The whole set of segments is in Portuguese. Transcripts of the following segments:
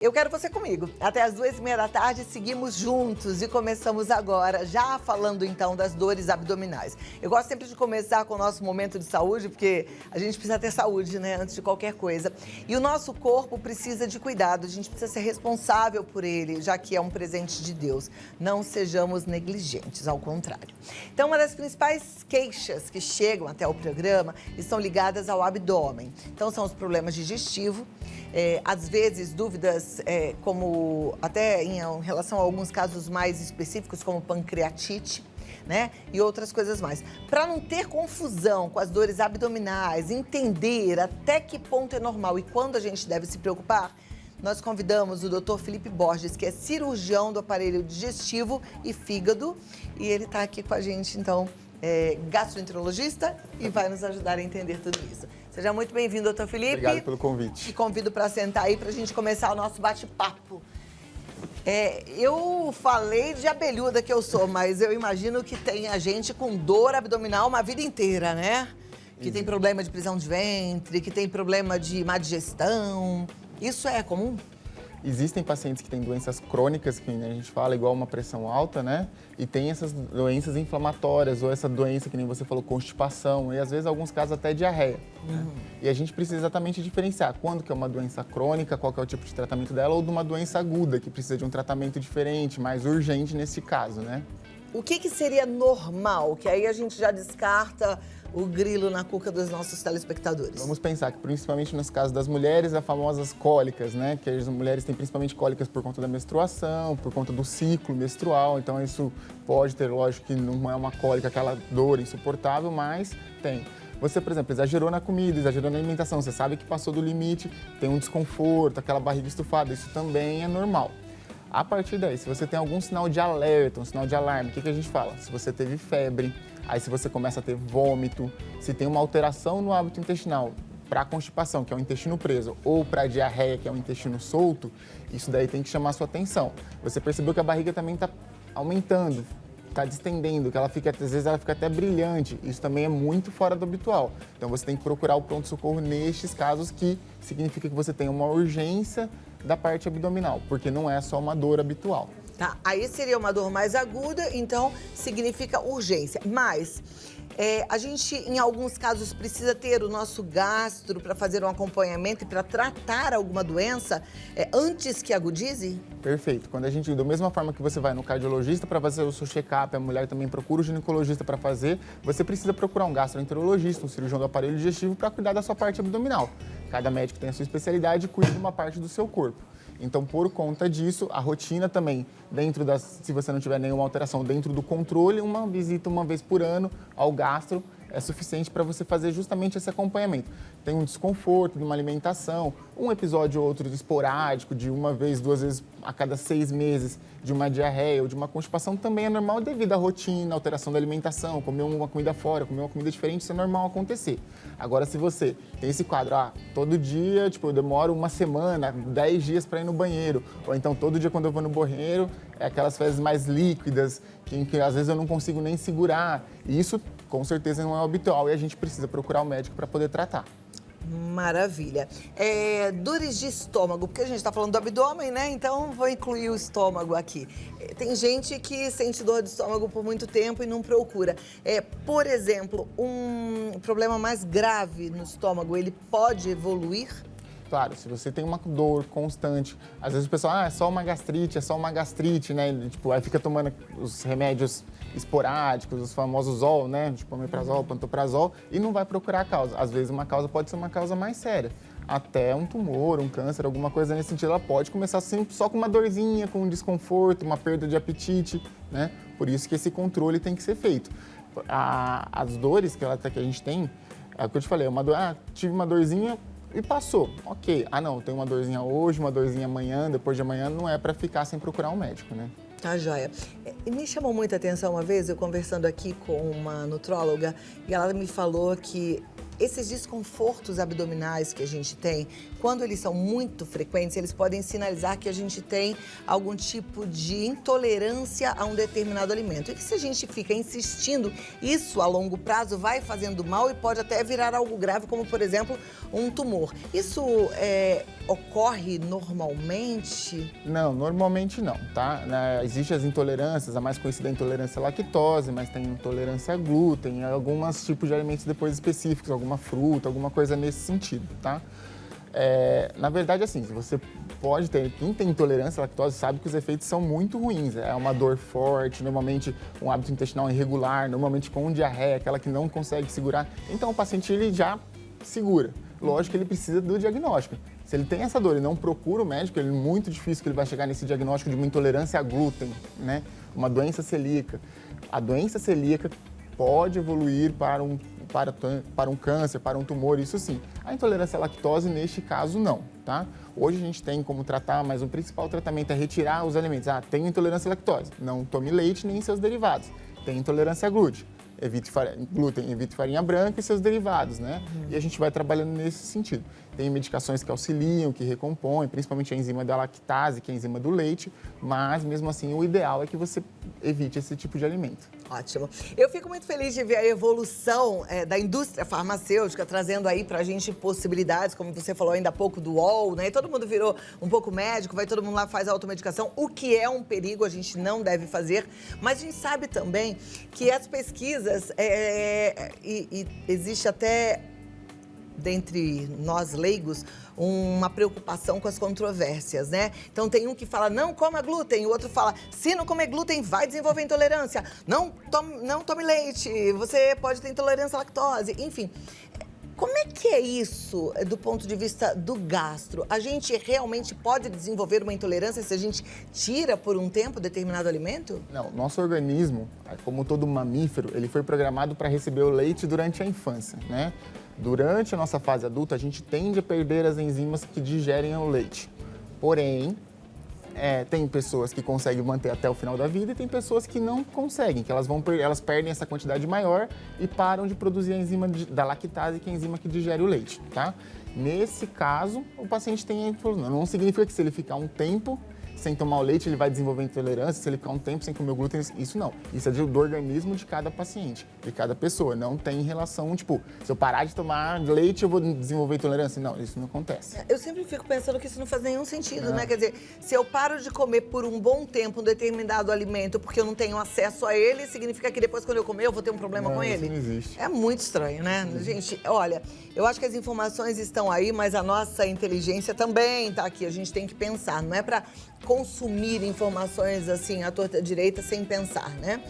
Eu quero você comigo. Até as 2h30 da tarde, seguimos juntos e começamos agora, já falando então das dores abdominais. Eu gosto sempre de começar com o nosso momento de saúde, porque a gente precisa ter saúde, né, antes de qualquer coisa. E o nosso corpo precisa de cuidado, a gente precisa ser responsável por ele, já que é um presente de Deus. Não sejamos negligentes, ao contrário. Então, uma das principais queixas que chegam até o programa estão ligadas ao abdômen. Então, são os problemas digestivos, às vezes dúvidas como até em relação a alguns casos mais específicos, como pancreatite, né? E outras coisas mais. Para não ter confusão com as dores abdominais, entender até que ponto é normal e quando a gente deve se preocupar, nós convidamos o Dr. Felipe Borges, que é cirurgião do aparelho digestivo e fígado, e ele está aqui com a gente, então, gastroenterologista, e vai nos ajudar a entender tudo isso. Seja muito bem-vindo, doutor Felipe. Obrigado pelo convite. Te convido para sentar aí para a gente começar o nosso bate-papo. Eu falei de abelhuda que eu sou, mas eu imagino que tenha gente com dor abdominal uma vida inteira, né? Que tem problema de prisão de ventre, que tem problema de má digestão. Isso é comum? Existem pacientes que têm doenças crônicas, que a gente fala, igual uma pressão alta, né? E tem essas doenças inflamatórias, ou essa doença que nem você falou, constipação, e às vezes, em alguns casos, até diarreia. Né? E a gente precisa exatamente diferenciar quando que é uma doença crônica, qual que é o tipo de tratamento dela, ou de uma doença aguda, que precisa de um tratamento diferente, mais urgente nesse caso, né? O que seria normal? Que aí a gente já descarta o grilo na cuca dos nossos telespectadores. Vamos pensar que, principalmente nos casos das mulheres, as famosas cólicas, né? Que as mulheres têm principalmente cólicas por conta da menstruação, por conta do ciclo menstrual. Então, isso pode ter, lógico que não é uma cólica, aquela dor insuportável, mas tem. Você, por exemplo, exagerou na comida, exagerou na alimentação, você sabe que passou do limite, tem um desconforto, aquela barriga estufada, isso também é normal. A partir daí, se você tem algum sinal de alerta, um sinal de alarme, o que a gente fala? Se você teve febre, aí se você começa a ter vômito, se tem uma alteração no hábito intestinal para constipação, que é o intestino preso, ou para diarreia, que é o intestino solto, isso daí tem que chamar a sua atenção. Você percebeu que a barriga também está aumentando, está distendendo, que ela fica, às vezes ela fica até brilhante, isso também é muito fora do habitual. Então você tem que procurar o pronto-socorro nestes casos, que significa que você tem uma urgência da parte abdominal, porque não é só uma dor habitual. Tá, aí seria uma dor mais aguda, então significa urgência. Mas a gente, em alguns casos, precisa ter o nosso gastro para fazer um acompanhamento e para tratar alguma doença antes que agudize? Perfeito. Quando a gente, da mesma forma que você vai no cardiologista para fazer o seu check-up, a mulher também procura o ginecologista para fazer, você precisa procurar um gastroenterologista, um cirurgião do aparelho digestivo para cuidar da sua parte abdominal. Cada médico tem a sua especialidade e cuida de uma parte do seu corpo. Então, por conta disso, a rotina também, dentro das, se você não tiver nenhuma alteração, dentro do controle, uma visita uma vez por ano ao gastro é suficiente para você fazer justamente esse acompanhamento. Tem um desconforto de uma alimentação, um episódio ou outro esporádico, de uma vez, 2 vezes a cada 6 meses, de uma diarreia ou de uma constipação, também é normal devido à rotina, alteração da alimentação, comer uma comida fora, comer uma comida diferente, isso é normal acontecer. Agora, se você tem esse quadro, todo dia, eu demoro uma semana, 10 dias para ir no banheiro, ou então todo dia quando eu vou no banheiro, é aquelas fezes mais líquidas, que às vezes eu não consigo nem segurar, e isso com certeza não é habitual e a gente precisa procurar o médico para poder tratar. Maravilha. Dores de estômago, porque a gente está falando do abdômen, né? Então vou incluir o estômago aqui. Tem gente que sente dor de estômago por muito tempo e não procura. Por exemplo, um problema mais grave no estômago, ele pode evoluir? Claro, se você tem uma dor constante, às vezes o pessoal, é só uma gastrite, né? Aí fica tomando os remédios esporádicos, os famosos ZOL, né? Omeprazol, pantoprazol, e não vai procurar a causa. Às vezes uma causa pode ser uma causa mais séria. Até um tumor, um câncer, alguma coisa nesse sentido, ela pode começar sempre só com uma dorzinha, com um desconforto, uma perda de apetite, né? Por isso que esse controle tem que ser feito. As dores que a gente tem, é o que eu te falei, tive uma dorzinha, e passou, ok. Não, tem uma dorzinha hoje, uma dorzinha amanhã, depois de amanhã, não é para ficar sem procurar um médico, né? Tá joia. Me chamou muita atenção uma vez, eu conversando aqui com uma nutróloga, e ela me falou que esses desconfortos abdominais que a gente tem, quando eles são muito frequentes, eles podem sinalizar que a gente tem algum tipo de intolerância a um determinado alimento. E que se a gente fica insistindo, isso a longo prazo vai fazendo mal e pode até virar algo grave, como por exemplo, um tumor. Isso ocorre normalmente? Não, normalmente não, tá? Existem as intolerâncias, a mais conhecida é a intolerância à lactose, mas tem intolerância a glúten, alguns tipos de alimentos depois específicos, alguma fruta, alguma coisa nesse sentido, tá? Na verdade, assim, você pode ter, quem tem intolerância à lactose sabe que os efeitos são muito ruins. É uma dor forte, normalmente um hábito intestinal irregular, normalmente com diarreia, aquela que não consegue segurar. Então o paciente ele já segura. Lógico que ele precisa do diagnóstico. Se ele tem essa dor e não procura o médico, é muito difícil que ele vai chegar nesse diagnóstico de uma intolerância a glúten, né? Uma doença celíaca. A doença celíaca pode evoluir para um câncer, para um tumor, isso sim. A intolerância à lactose, neste caso, não, tá? Hoje a gente tem como tratar, mas o principal tratamento é retirar os alimentos. Tem intolerância à lactose, não tome leite nem seus derivados. Tem intolerância a glúten, evite farinha branca e seus derivados, né? E a gente vai trabalhando nesse sentido. Tem medicações que auxiliam, que recompõem, principalmente a enzima da lactase, que é a enzima do leite, mas mesmo assim o ideal é que você evite esse tipo de alimento. Ótimo. Eu fico muito feliz de ver a evolução da indústria farmacêutica, trazendo aí pra gente possibilidades, como você falou ainda há pouco do UOL, né? Todo mundo virou um pouco médico, vai todo mundo lá faz a automedicação, o que é um perigo, a gente não deve fazer. Mas a gente sabe também que as pesquisas, e existe até, dentre nós leigos, uma preocupação com as controvérsias, né? Então tem um que fala, não coma glúten, o outro fala, se não comer glúten vai desenvolver intolerância, não tome leite, você pode ter intolerância à lactose, enfim. Como é que é isso do ponto de vista do gastro? A gente realmente pode desenvolver uma intolerância se a gente tira por um tempo determinado alimento? Não, nosso organismo, como todo mamífero, ele foi programado para receber o leite durante a infância, né? Durante a nossa fase adulta, a gente tende a perder as enzimas que digerem o leite. Porém, tem pessoas que conseguem manter até o final da vida e tem pessoas que não conseguem, que elas perdem essa quantidade maior e param de produzir a enzima da lactase, que é a enzima que digere o leite, tá? Nesse caso, o paciente tem intolerância. Não significa que se ele ficar um tempo sem tomar o leite, ele vai desenvolver intolerância, se ele ficar um tempo sem comer o glúten, isso não. Isso é do organismo de cada paciente, de cada pessoa. Não tem relação, tipo, se eu parar de tomar leite, eu vou desenvolver intolerância. Não, isso não acontece. Eu sempre fico pensando que isso não faz nenhum sentido, né? Quer dizer, se eu paro de comer por um bom tempo um determinado alimento porque eu não tenho acesso a ele, significa que depois, quando eu comer, eu vou ter um problema com ele? Isso não existe. É muito estranho, né? Gente, olha, eu acho que as informações estão aí, mas a nossa inteligência também tá aqui. A gente tem que pensar, não é pra consumir informações assim à torta direita sem pensar, né?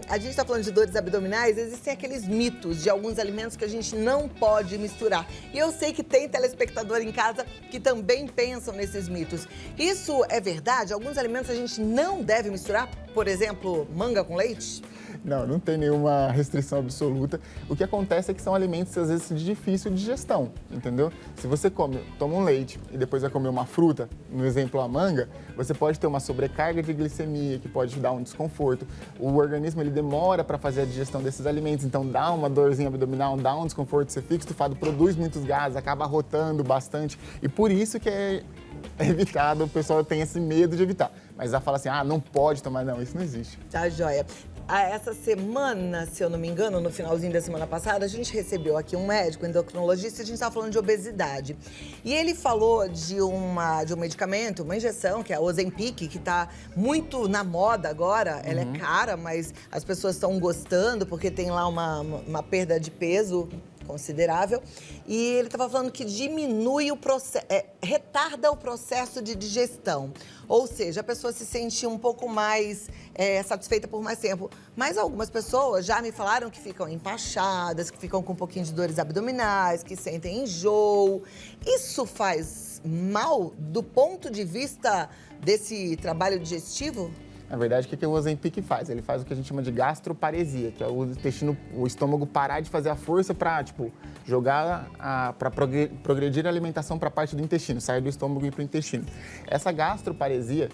A gente está falando de dores abdominais, existem aqueles mitos de alguns alimentos que a gente não pode misturar. E eu sei que tem telespectador em casa que também pensam nesses mitos. Isso é verdade? Alguns alimentos a gente não deve misturar? Por exemplo, manga com leite? Não tem nenhuma restrição absoluta. O que acontece é que são alimentos, às vezes, de difícil digestão, entendeu? Se você toma um leite e depois vai comer uma fruta, no exemplo a manga, você pode ter uma sobrecarga de glicemia, que pode dar um desconforto. O organismo, ele demora para fazer a digestão desses alimentos, então dá uma dorzinha abdominal, dá um desconforto, você fica estufado, produz muitos gases, acaba rotando bastante. E por isso que é evitado, o pessoal tem esse medo de evitar. Mas já fala assim, não pode tomar, não, isso não existe. Tá, joia. Essa semana, se eu não me engano, no finalzinho da semana passada, a gente recebeu aqui um médico endocrinologista e a gente estava falando de obesidade. E ele falou de um medicamento, uma injeção, que é a Ozempic, que está muito na moda agora. Ela é cara, mas as pessoas estão gostando porque tem lá uma perda de peso considerável. E ele estava falando que diminui o processo, retarda o processo de digestão. Ou seja, a pessoa se sente um pouco mais satisfeita por mais tempo. Mas algumas pessoas já me falaram que ficam empachadas, que ficam com um pouquinho de dores abdominais, que sentem enjoo. Isso faz mal do ponto de vista desse trabalho digestivo? Na verdade, o que o Ozempic faz? Ele faz o que a gente chama de gastroparesia, que é o estômago parar de fazer a força para, para progredir a alimentação para a parte do intestino, sair do estômago e ir para o intestino. Essa gastroparesia,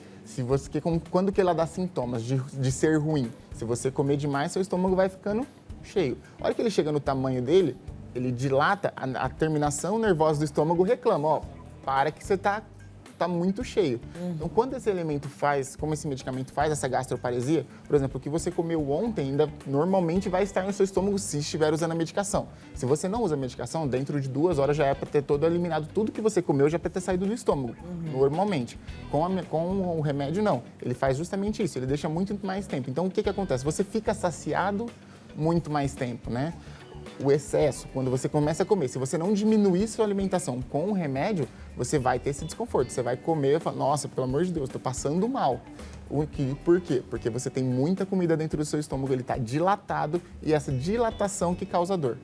quando que ela dá sintomas de ser ruim? Se você comer demais, seu estômago vai ficando cheio. A hora que ele chega no tamanho dele, ele dilata, a terminação nervosa do estômago reclama, ó, para que você tá muito cheio. Então, quando esse elemento faz, como esse medicamento faz essa gastroparesia, por exemplo, o que você comeu ontem ainda normalmente vai estar no seu estômago se estiver usando a medicação. Se você não usa a medicação, dentro de 2 horas já é para ter todo eliminado, tudo que você comeu já é para ter saído do estômago, normalmente. Com o remédio, não. Ele faz justamente isso, ele deixa muito mais tempo. Então, o que acontece? Você fica saciado muito mais tempo, né? O excesso, quando você começa a comer, se você não diminuir sua alimentação com o remédio, você vai ter esse desconforto. Você vai comer e falar, nossa, pelo amor de Deus, estou passando mal. Por quê? Porque você tem muita comida dentro do seu estômago, ele está dilatado e essa dilatação que causa dor.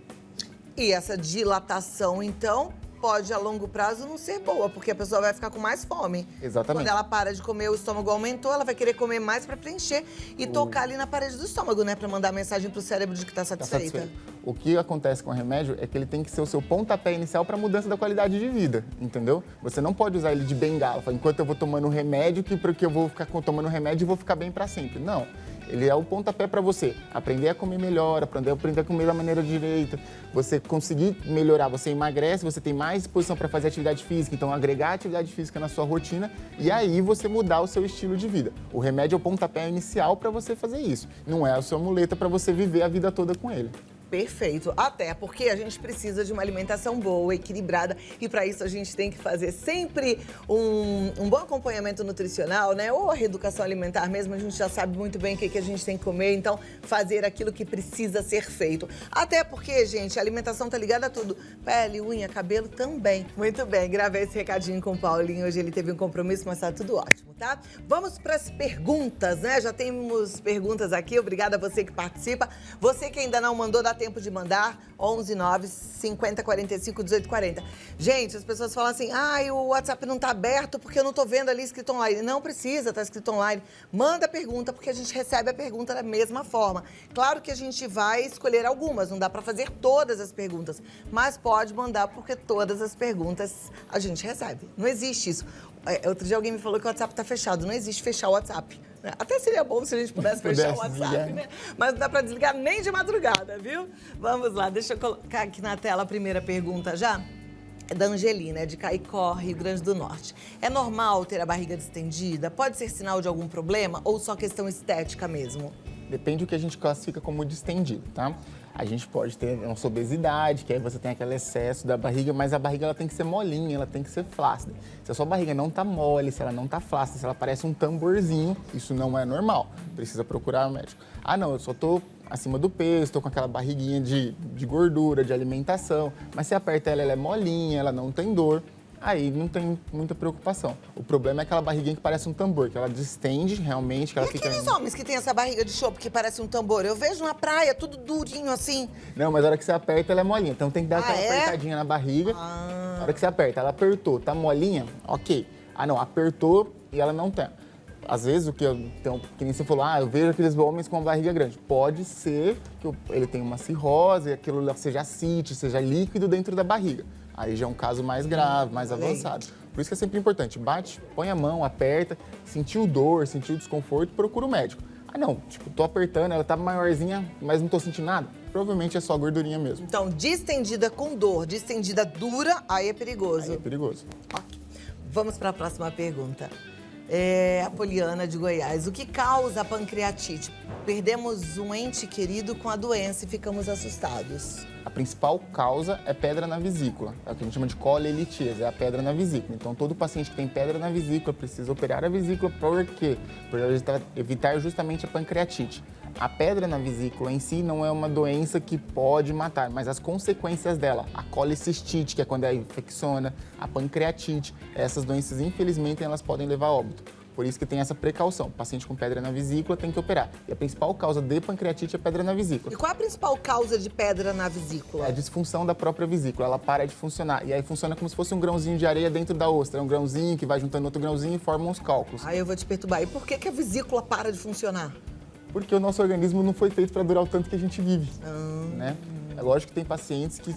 E essa dilatação, então, pode a longo prazo não ser boa, porque a pessoa vai ficar com mais fome. Exatamente. Quando ela para de comer, o estômago aumentou, ela vai querer comer mais para preencher e tocar ali na parede do estômago, né? Para mandar mensagem pro cérebro de que tá satisfeita. O que acontece com o remédio é que ele tem que ser o seu pontapé inicial para mudança da qualidade de vida, entendeu? Você não pode usar ele de bengala, enquanto eu vou tomando o remédio, porque eu vou ficar tomando remédio e vou ficar bem para sempre. Não. Ele é o pontapé para você aprender a comer melhor, aprender a comer da maneira direita, você conseguir melhorar, você emagrece, você tem mais disposição para fazer atividade física, então agregar atividade física na sua rotina e aí você mudar o seu estilo de vida. O remédio é o pontapé inicial para você fazer isso, não é a sua muleta para você viver a vida toda com ele. Perfeito. Até porque a gente precisa de uma alimentação boa, equilibrada. E para isso a gente tem que fazer sempre um bom acompanhamento nutricional, né? Ou a reeducação alimentar mesmo. A gente já sabe muito bem o que a gente tem que comer. Então, fazer aquilo que precisa ser feito. Até porque, gente, a alimentação tá ligada a tudo. Pele, unha, cabelo também. Muito bem. Gravei esse recadinho com o Paulinho. Hoje ele teve um compromisso, mas tá tudo ótimo, tá? Vamos para as perguntas, né? Já temos perguntas aqui. Obrigada a você que participa. Você que ainda não mandou, dá tempo de mandar, 11 9 50 45 18 40. Gente, as pessoas falam assim, o WhatsApp não tá aberto porque eu não tô vendo ali escrito online. Não precisa estar escrito online. Manda a pergunta, porque a gente recebe a pergunta da mesma forma. Claro que a gente vai escolher algumas, não dá para fazer todas as perguntas, mas pode mandar porque todas as perguntas a gente recebe. Não existe isso. Outro dia alguém me falou que o WhatsApp tá fechado. Não existe fechar o WhatsApp. Até seria bom se a gente pudesse fechar o WhatsApp, né? Mas não dá pra desligar nem de madrugada, viu? Vamos lá, deixa eu colocar aqui na tela a primeira pergunta já. É da Angelina, é de Caicó, Rio Grande do Norte. É normal ter a barriga distendida? Pode ser sinal de algum problema ou só questão estética mesmo? Depende do que a gente classifica como distendido, tá? A gente pode ter uma obesidade, que aí você tem aquele excesso da barriga, mas a barriga ela tem que ser molinha, ela tem que ser flácida. Se a sua barriga não tá mole, se ela não tá flácida, se ela parece um tamborzinho, isso não é normal. Precisa procurar o médico. Não, eu só tô acima do peso, tô com aquela barriguinha de gordura, de alimentação, mas se aperta ela é molinha, ela não tem dor. Aí não tem muita preocupação. O problema é aquela barriguinha que parece um tambor, que ela distende realmente, que ela fica... E aqueles homens que têm essa barriga de chope que parece um tambor? Eu vejo na praia, tudo durinho assim. Não, mas na hora que você aperta, ela é molinha. Então tem que dar aquela apertadinha na barriga. Na hora que você aperta, ela apertou, tá molinha, ok. Não, apertou e ela não tem. Às vezes, que nem você falou, eu vejo aqueles homens com uma barriga grande. Pode ser que ele tenha uma cirrose, aquilo seja ascite, seja líquido dentro da barriga. Aí já é um caso mais grave, mais avançado. Por isso que é sempre importante, bate, põe a mão, aperta, sentiu dor, sentiu desconforto, procura o médico. Não, tô apertando, ela tá maiorzinha, mas não tô sentindo nada. Provavelmente é só gordurinha mesmo. Então, distendida com dor, distendida dura, aí é perigoso. Aí é perigoso. Ok. Vamos para a próxima pergunta. A Poliana de Goiás. O que causa a pancreatite? Perdemos um ente querido com a doença e ficamos assustados. A principal causa é pedra na vesícula. É o que a gente chama de colelitise, é a pedra na vesícula. Então, todo paciente que tem pedra na vesícula precisa operar a vesícula. Por quê? Para evitar justamente a pancreatite. A pedra na vesícula em si não é uma doença que pode matar, mas as consequências dela, a colicistite, que é quando ela infecciona, a pancreatite, essas doenças, infelizmente, elas podem levar a óbito. Por isso que tem essa precaução. O paciente com pedra na vesícula tem que operar. E a principal causa de pancreatite é pedra na vesícula. E qual a principal causa de pedra na vesícula? É a disfunção da própria vesícula. Ela para de funcionar. E aí funciona como se fosse um grãozinho de areia dentro da ostra. É um grãozinho que vai juntando outro grãozinho e forma uns cálculos. Aí eu vou te perturbar. E por que a vesícula para de funcionar? Porque o nosso organismo não foi feito para durar o tanto que a gente vive, né? É lógico que tem pacientes que,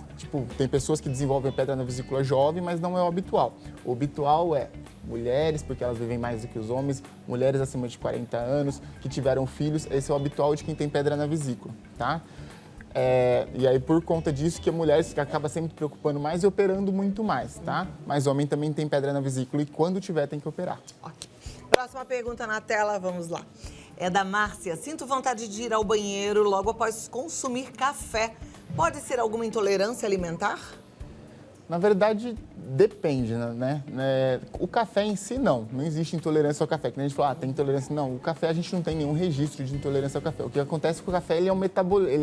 tem pessoas que desenvolvem pedra na vesícula jovem, mas não é o habitual. O habitual é mulheres, porque elas vivem mais do que os homens, mulheres acima de 40 anos, que tiveram filhos, esse é o habitual de quem tem pedra na vesícula, tá? E aí, por conta disso, que a mulher se acaba sempre se preocupando mais e operando muito mais, tá? Mas homem também tem pedra na vesícula e quando tiver tem que operar. Ok. Próxima pergunta na tela, vamos lá. É da Márcia. Sinto vontade de ir ao banheiro logo após consumir café. Pode ser alguma intolerância alimentar? Na verdade, depende, né? O café em si, não existe intolerância ao café. Que nem a gente fala, tem intolerância. Não, o café a gente não tem nenhum registro de intolerância ao café. O que acontece com o café, ele é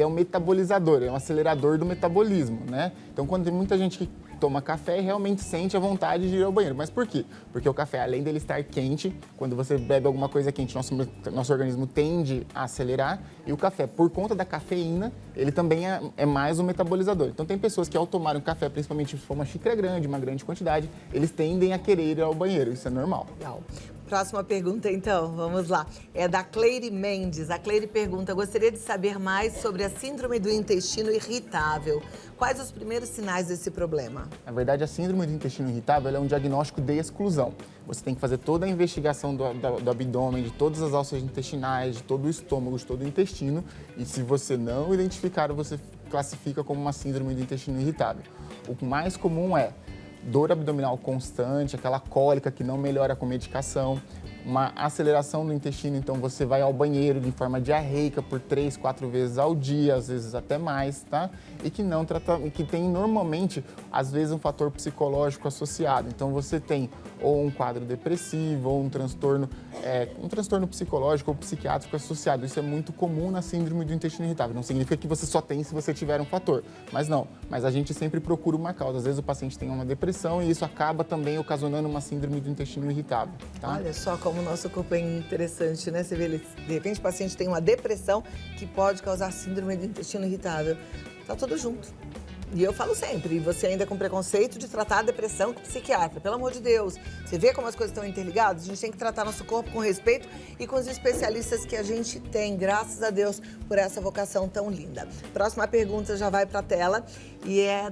um metabolizador, ele é um acelerador do metabolismo, né? Então, quando tem muita gente que toma café, realmente sente a vontade de ir ao banheiro. Mas por quê? Porque o café, além dele estar quente, quando você bebe alguma coisa quente, nosso organismo tende a acelerar. E o café, por conta da cafeína, ele também é mais um metabolizador. Então, tem pessoas que ao tomarem um café, principalmente se for uma xícara grande, uma grande quantidade, eles tendem a querer ir ao banheiro. Isso é normal. Legal. Próxima pergunta, então, vamos lá. É da Cleire Mendes. A Cleire pergunta, gostaria de saber mais sobre a síndrome do intestino irritável. Quais os primeiros sinais desse problema? Na verdade, a síndrome do intestino irritável é um diagnóstico de exclusão. Você tem que fazer toda a investigação do abdômen, de todas as alças intestinais, de todo o estômago, de todo o intestino. E se você não identificar, você classifica como uma síndrome do intestino irritável. O mais comum é dor abdominal constante, aquela cólica que não melhora com medicação, uma aceleração do intestino, então você vai ao banheiro de forma diarreica por 3, 4 vezes ao dia, às vezes até mais, tá? E que não trata, que tem normalmente, às vezes, um fator psicológico associado. Então você tem ou um quadro depressivo, ou um transtorno psicológico ou psiquiátrico associado. Isso é muito comum na síndrome do intestino irritável. Não significa que você só tem se você tiver um fator, mas não. Mas a gente sempre procura uma causa. Às vezes o paciente tem uma depressão e isso acaba também ocasionando uma síndrome do intestino irritável, tá? Olha só como o nosso corpo é interessante, né? Você vê, de repente o paciente tem uma depressão que pode causar síndrome do intestino irritável. Tá tudo junto. E eu falo sempre, e você ainda com preconceito de tratar a depressão com psiquiatra, pelo amor de Deus. Você vê como as coisas estão interligadas? A gente tem que tratar nosso corpo com respeito e com os especialistas que a gente tem, graças a Deus, por essa vocação tão linda. Próxima pergunta já vai para a tela e é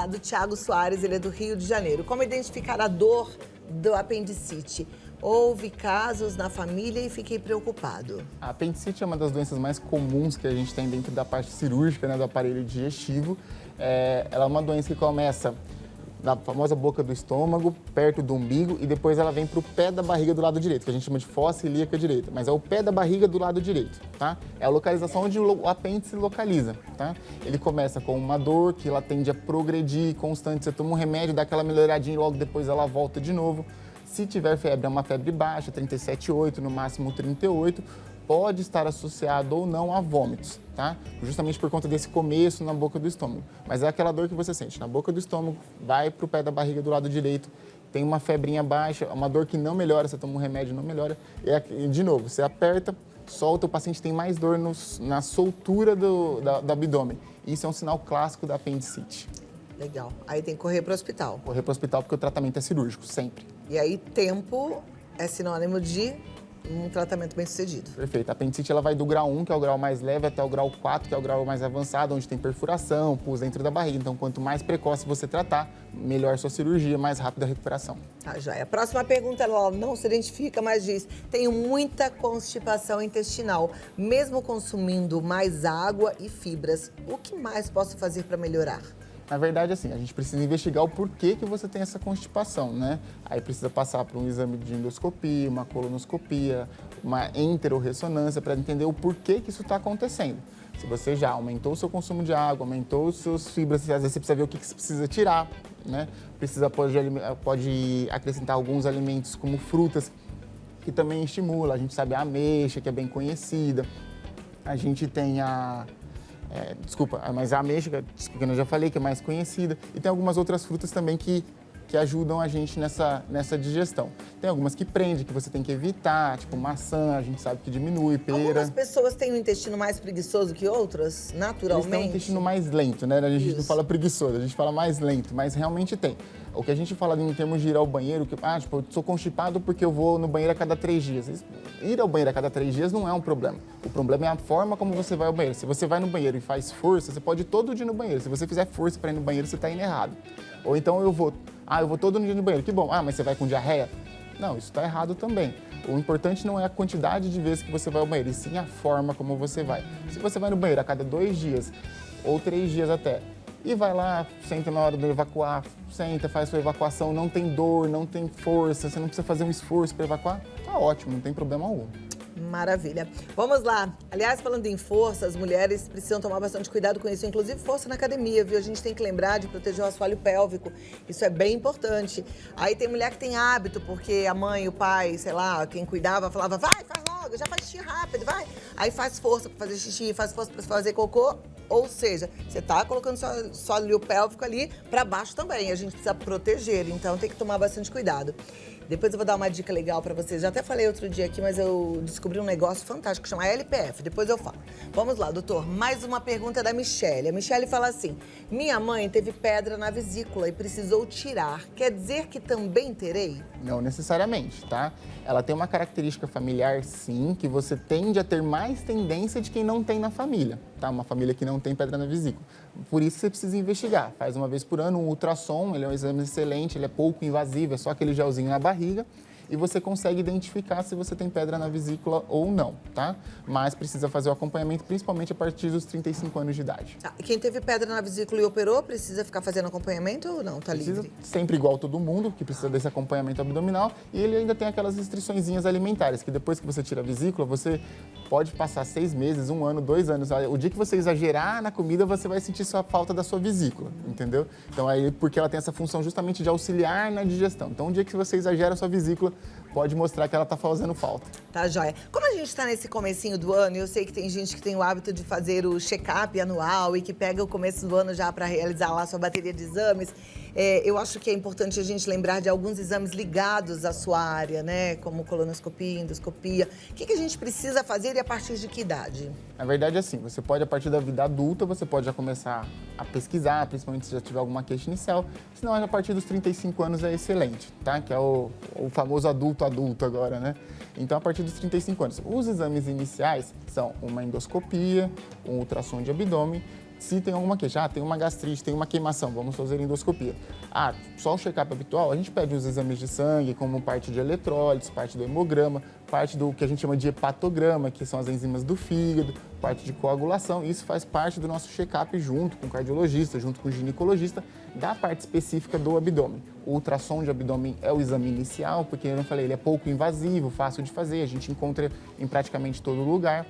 do Thiago Soares, ele é do Rio de Janeiro. Como identificar a dor do apendicite? Houve casos na família e fiquei preocupado. A apendicite é uma das doenças mais comuns que a gente tem dentro da parte cirúrgica, né, do aparelho digestivo. Ela é uma doença que começa na famosa boca do estômago, perto do umbigo, e depois ela vem para o pé da barriga do lado direito, que a gente chama de fossa ilíaca direita, mas é o pé da barriga do lado direito, tá? É a localização onde o apêndice localiza, tá? Ele começa com uma dor que ela tende a progredir constante, você toma um remédio, dá aquela melhoradinha e logo depois ela volta de novo. Se tiver febre, é uma febre baixa, 37,8, no máximo 38, pode estar associado ou não a vômitos, tá? Justamente por conta desse começo na boca do estômago. Mas é aquela dor que você sente na boca do estômago, vai para o pé da barriga do lado direito, tem uma febrinha baixa, uma dor que não melhora, você toma um remédio, não melhora. E de novo, você aperta, solta, o paciente tem mais dor na soltura do abdômen. Isso é um sinal clássico da apendicite. Legal. Aí tem que correr para o hospital. Correr para o hospital porque o tratamento é cirúrgico, sempre. E aí tempo é sinônimo de um tratamento bem sucedido. Perfeito. A apendicite ela vai do grau 1, que é o grau mais leve, até o grau 4, que é o grau mais avançado, onde tem perfuração, pus dentro da barriga. Então, quanto mais precoce você tratar, melhor sua cirurgia, mais rápida a recuperação. Tá, joia. A próxima pergunta, ela não se identifica, mas diz: tenho muita constipação intestinal, mesmo consumindo mais água e fibras. O que mais posso fazer para melhorar? Na verdade, assim, a gente precisa investigar o porquê que você tem essa constipação, né? Aí precisa passar por um exame de endoscopia, uma colonoscopia, uma enterorressonância para entender o porquê que isso está acontecendo. Se você já aumentou o seu consumo de água, aumentou os seus fibras, às vezes você precisa ver o que você precisa tirar, né? Pode acrescentar alguns alimentos como frutas, que também estimula. A gente sabe a ameixa, que é bem conhecida. A gente tem mas a ameixa, que eu já falei, que é mais conhecida. E tem algumas outras frutas também que ajudam a gente nessa digestão. Tem algumas que prendem, que você tem que evitar, tipo maçã, a gente sabe que diminui, pera. Algumas pessoas têm um intestino mais preguiçoso que outras, naturalmente? Eles têm um intestino mais lento, né? A gente não fala preguiçoso, a gente fala mais lento, mas realmente tem. O que a gente fala em termos de ir ao banheiro, eu sou constipado porque eu vou no banheiro a cada 3 dias. Ir ao banheiro a cada 3 dias não é um problema. O problema é a forma como você vai ao banheiro. Se você vai no banheiro e faz força, você pode ir todo dia no banheiro. Se você fizer força para ir no banheiro, você está indo errado. Ou então eu vou todo dia no banheiro. Que bom. Mas você vai com diarreia? Não, isso está errado também. O importante não é a quantidade de vezes que você vai ao banheiro, e sim a forma como você vai. Se você vai no banheiro a cada 2 dias, ou 3 dias até. E vai lá, senta na hora de evacuar, senta, faz sua evacuação, não tem dor, não tem força, você não precisa fazer um esforço para evacuar, tá ótimo, não tem problema algum. Maravilha. Vamos lá. Aliás, falando em força, as mulheres precisam tomar bastante cuidado com isso, inclusive força na academia, viu? A gente tem que lembrar de proteger o assoalho pélvico. Isso é bem importante. Aí tem mulher que tem hábito, porque a mãe, o pai, sei lá, quem cuidava, falava, vai, faz logo, já faz xixi rápido, vai. Aí faz força pra fazer xixi, faz força pra fazer cocô. Ou seja, você tá colocando só assoalho pélvico ali pra baixo também. A gente precisa proteger, então tem que tomar bastante cuidado. Depois eu vou dar uma dica legal pra vocês. Já até falei outro dia aqui, mas eu descobri um negócio fantástico que chama LPF. Depois eu falo. Vamos lá, doutor. Mais uma pergunta da Michele. A Michele fala assim: minha mãe teve pedra na vesícula e precisou tirar. Quer dizer que também terei? Não necessariamente, tá? Ela tem uma característica familiar, sim, que você tende a ter mais tendência de quem não tem na família, tá? Uma família que não tem pedra na vesícula. Por isso você precisa investigar. Faz uma vez por ano um ultrassom, ele é um exame excelente, ele é pouco invasivo, é só aquele gelzinho na barriga. E você consegue identificar se você tem pedra na vesícula ou não, tá? Mas precisa fazer o acompanhamento, principalmente a partir dos 35 anos de idade. Tá. E quem teve pedra na vesícula e operou, precisa ficar fazendo acompanhamento ou não? Tá Precisa livre? sempre igual todo mundo, que precisa desse acompanhamento abdominal. E ele ainda tem aquelas restriçõezinhas alimentares, que depois que você tira a vesícula, você pode passar 6 meses, 1 ano, 2 anos. O dia que você exagerar na comida, você vai sentir sua falta da sua vesícula, entendeu? Então aí, porque ela tem essa função justamente de auxiliar na digestão. Então, o dia que você exagera a sua vesícula, pode mostrar que ela tá fazendo falta. Tá, joia. Como a gente tá nesse comecinho do ano, eu sei que tem gente que tem o hábito de fazer o check-up anual e que pega o começo do ano já para realizar lá sua bateria de exames. Eu acho que é importante a gente lembrar de alguns exames ligados à sua área, né? Como colonoscopia, endoscopia. O que a gente precisa fazer e a partir de que idade? Na verdade, assim, você pode, a partir da vida adulta, você pode já começar a pesquisar, principalmente se já tiver alguma queixa inicial. Senão, a partir dos 35 anos é excelente, tá? Que é o famoso adulto agora, né? Então, a partir dos 35 anos. Os exames iniciais são uma endoscopia, um ultrassom de abdômen. Se tem alguma queixa, tem uma gastrite, tem uma queimação, vamos fazer endoscopia. Só o check-up habitual, a gente pede os exames de sangue, como parte de eletrólitos, parte do hemograma, parte do que a gente chama de hepatograma, que são as enzimas do fígado, parte de coagulação. Isso faz parte do nosso check-up junto com o cardiologista, junto com o ginecologista, da parte específica do abdômen. O ultrassom de abdômen é o exame inicial, porque eu não falei, ele é pouco invasivo, fácil de fazer, a gente encontra em praticamente todo lugar.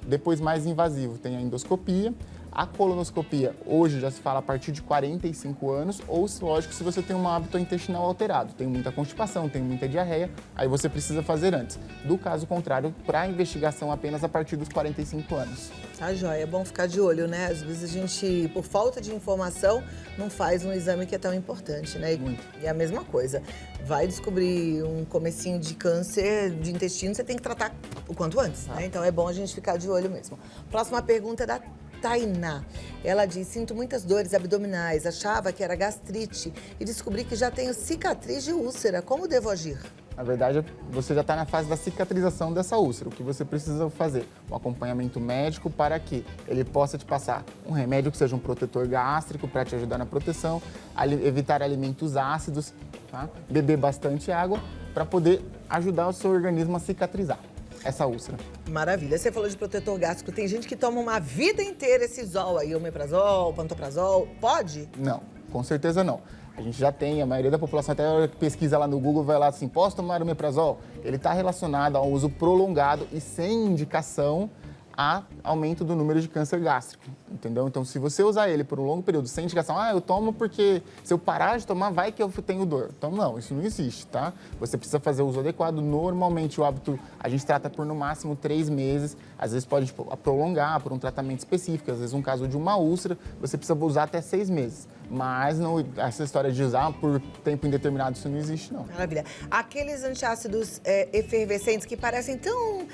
Depois, mais invasivo, tem a endoscopia. A colonoscopia, hoje já se fala a partir de 45 anos, ou, lógico, se você tem um hábito intestinal alterado, tem muita constipação, tem muita diarreia, aí você precisa fazer antes. Do caso contrário, para investigação apenas a partir dos 45 anos. Tá, joia. É bom ficar de olho, né? Às vezes a gente, por falta de informação, não faz um exame que é tão importante, né? Muito. E é a mesma coisa. Vai descobrir um comecinho de câncer de intestino, você tem que tratar o quanto antes, né? Então é bom a gente ficar de olho mesmo. Próxima pergunta é da Tainá. Ela diz: sinto muitas dores abdominais, achava que era gastrite e descobri que já tenho cicatriz de úlcera. Como devo agir? Na verdade, você já está na fase da cicatrização dessa úlcera. O que você precisa fazer? Um acompanhamento médico para que ele possa te passar um remédio que seja um protetor gástrico para te ajudar na proteção, evitar alimentos ácidos, tá? Beber bastante água para poder ajudar o seu organismo a cicatrizar essa úlcera. Maravilha. Você falou de protetor gástrico. Tem gente que toma uma vida inteira esse Zol aí, omeprazol, pantoprazol. Pode? Não, com certeza não. A gente já tem, a maioria da população até pesquisa lá no Google, vai lá assim, posso tomar omeprazol? Ele está relacionado ao uso prolongado e sem indicação a aumento do número de câncer gástrico, entendeu? Então, se você usar ele por um longo período sem indicação, eu tomo porque se eu parar de tomar, vai que eu tenho dor. Então, não, isso não existe, tá? Você precisa fazer o uso adequado. Normalmente, o hábito, a gente trata por no máximo 3 meses. Às vezes pode prolongar por um tratamento específico. Às vezes, um caso de uma úlcera, você precisa usar até 6 meses. Mas não, essa história de usar por tempo indeterminado, isso não existe, não. Maravilha. Aqueles antiácidos efervescentes que parecem tão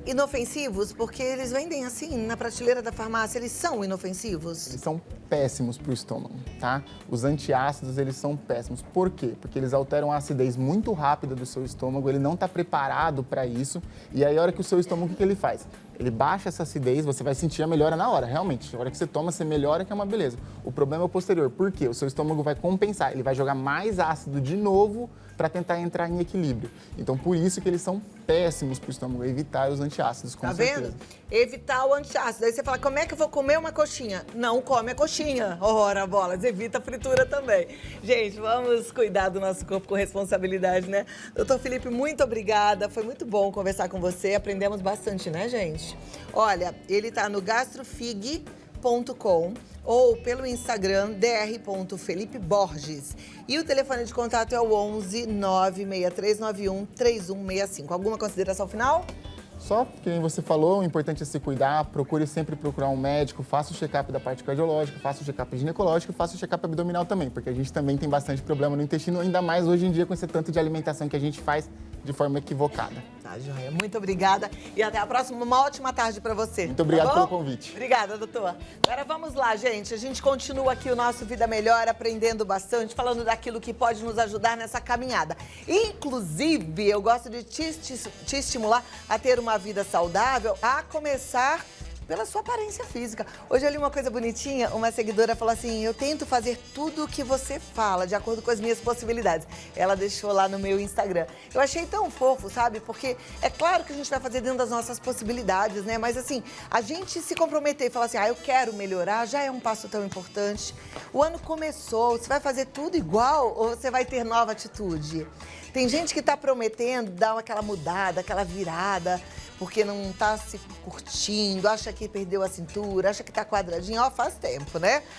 inofensivos, porque eles vendem assim na prateleira da farmácia, eles são inofensivos? Eles são péssimos para o estômago, tá? Os antiácidos, eles são péssimos. Por quê? Porque eles alteram a acidez muito rápida do seu estômago, ele não está preparado para isso, e aí a hora que o seu estômago, o que ele faz? Ele baixa essa acidez, você vai sentir a melhora na hora, realmente. A hora que você toma, você melhora, que é uma beleza. O problema é o posterior. Por quê? O seu estômago vai compensar, ele vai jogar mais ácido de novo para tentar entrar em equilíbrio. Então, por isso que eles são péssimos para o estômago, evitar os antiácidos, com Tá certeza. vendo? Evitar o antiácido. Aí você fala, como é que eu vou comer uma coxinha? Não come a coxinha. Ora, bolas, evita a fritura também. Gente, vamos cuidar do nosso corpo com responsabilidade, né? Doutor Felipe, muito obrigada. Foi muito bom conversar com você. Aprendemos bastante, né, gente? Olha, ele tá no gastrofig.com ou pelo Instagram dr.felipeborges. E o telefone de contato é o 11 96391 3165. Alguma consideração final? Só que nem você falou, o importante é se cuidar, procure sempre procurar um médico, faça o check-up da parte cardiológica, faça o check-up ginecológico, faça o check-up abdominal também, porque a gente também tem bastante problema no intestino, ainda mais hoje em dia com esse tanto de alimentação que a gente faz de forma equivocada. Tá, joia. Muito obrigada e até a próxima. Uma ótima tarde pra você. Muito obrigado tá pelo convite. Obrigada, doutor. Agora vamos lá, gente. A gente continua aqui o nosso Vida Melhor, aprendendo bastante, falando daquilo que pode nos ajudar nessa caminhada. Inclusive, eu gosto de te estimular a ter uma vida saudável, a começar pela sua aparência física. Hoje eu li uma coisa bonitinha, uma seguidora falou assim, eu tento fazer tudo o que você fala, de acordo com as minhas possibilidades. Ela deixou lá no meu Instagram. Eu achei tão fofo, sabe? Porque é claro que a gente vai fazer dentro das nossas possibilidades, né? Mas assim, a gente se comprometer e falar assim, eu quero melhorar, já é um passo tão importante. O ano começou, você vai fazer tudo igual ou você vai ter nova atitude? Tem gente que tá prometendo dar aquela mudada, aquela virada, porque não tá se curtindo, acha que perdeu a cintura, acha que tá quadradinho, faz tempo, né?